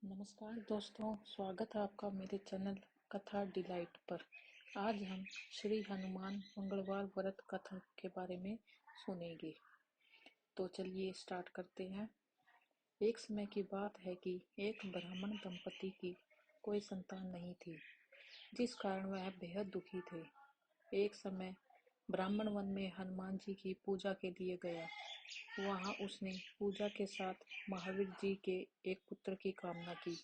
नमस्कार दोस्तों, स्वागत है आपका मेरे चैनल कथा डिलाइट पर। आज हम श्री हनुमान मंगलवार व्रत कथा के बारे में सुनेंगे। तो चलिए स्टार्ट करते हैं। एक समय की बात है कि एक ब्राह्मण दंपति की कोई संतान नहीं थी, जिस कारण वह बेहद दुखी थे। एक समय ब्राह्मण वन में हनुमान जी की पूजा के लिए गया। वहां उसने पूजा के साथ महावीर जी के एक पुत्र की कामना की।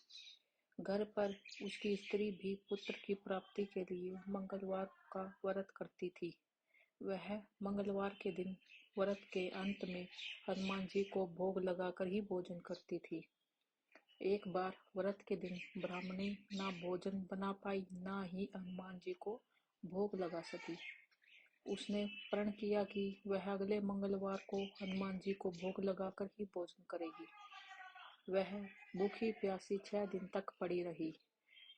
घर पर उसकी स्त्री भी पुत्र की प्राप्ति के लिए मंगलवार का व्रत करती थी। वह मंगलवार के दिन व्रत के अंत में हनुमान जी को भोग लगाकर ही भोजन करती थी। एक बार व्रत के दिन ब्राह्मणी ना भोजन बना पाई, ना ही हनुमान जी को भोग लगा सकी। उसने प्रण किया कि वह अगले मंगलवार को हनुमान जी को भोग लगाकर ही भोजन करेगी। वह भूखी प्यासी 6 दिन तक पड़ी रही।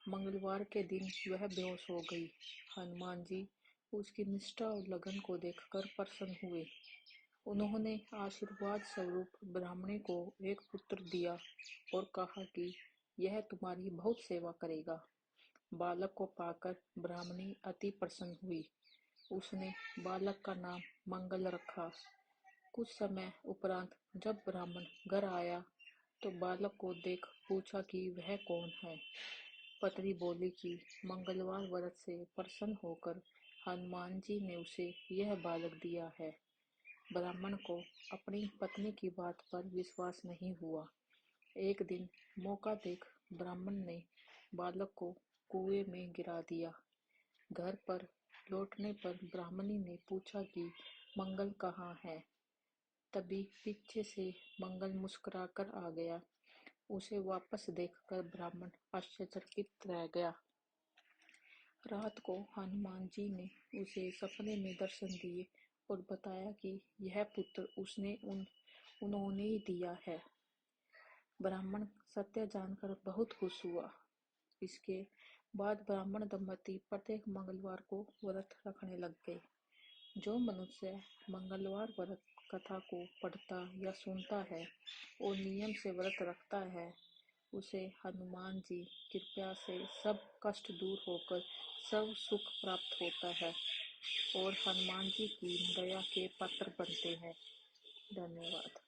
मंगलवार के दिन वह बेहोश हो गई। हनुमान जी उसकी निष्ठा और लगन को देखकर प्रसन्न हुए। उन्होंने आशीर्वाद स्वरूप ब्राह्मणी को एक पुत्र दिया और कहा कि यह तुम्हारी बहुत सेवा करेगा। बालक को पाकर ब्राह्मणी अति प्रसन्न हुई। उसने बालक का नाम मंगल रखा। कुछ समय उपरांत जब ब्राह्मण घर आया तो बालक को देख पूछा कि वह कौन है। पत्री बोली कि मंगलवार व्रत से प्रसन्न होकर हनुमान जी ने उसे यह बालक दिया है। ब्राह्मण को अपनी पत्नी की बात पर विश्वास नहीं हुआ। एक दिन मौका देख ब्राह्मण ने बालक को कुएं में गिरा दिया। घर पर लौटने पर ब्राह्मणी ने पूछा कि मंगल कहाँ है। तभी पीछे से मंगल मुस्कुराकर आ गया। उसे वापस देखकर ब्राह्मण आश्चर्यचकित रह गया। रात को हनुमान जी ने उसे सपने में दर्शन दिए और बताया कि यह पुत्र उन्होंने ही दिया है। ब्राह्मण सत्य जानकर बहुत खुश हुआ। इसके बाद ब्राह्मण दंपति प्रत्येक मंगलवार को व्रत रखने लग गए। जो मनुष्य मंगलवार व्रत कथा को पढ़ता या सुनता है और नियम से व्रत रखता है, उसे हनुमान जी कृपा से सब कष्ट दूर होकर सब सुख प्राप्त होता है और हनुमान जी की दया के पात्र बनते हैं। धन्यवाद।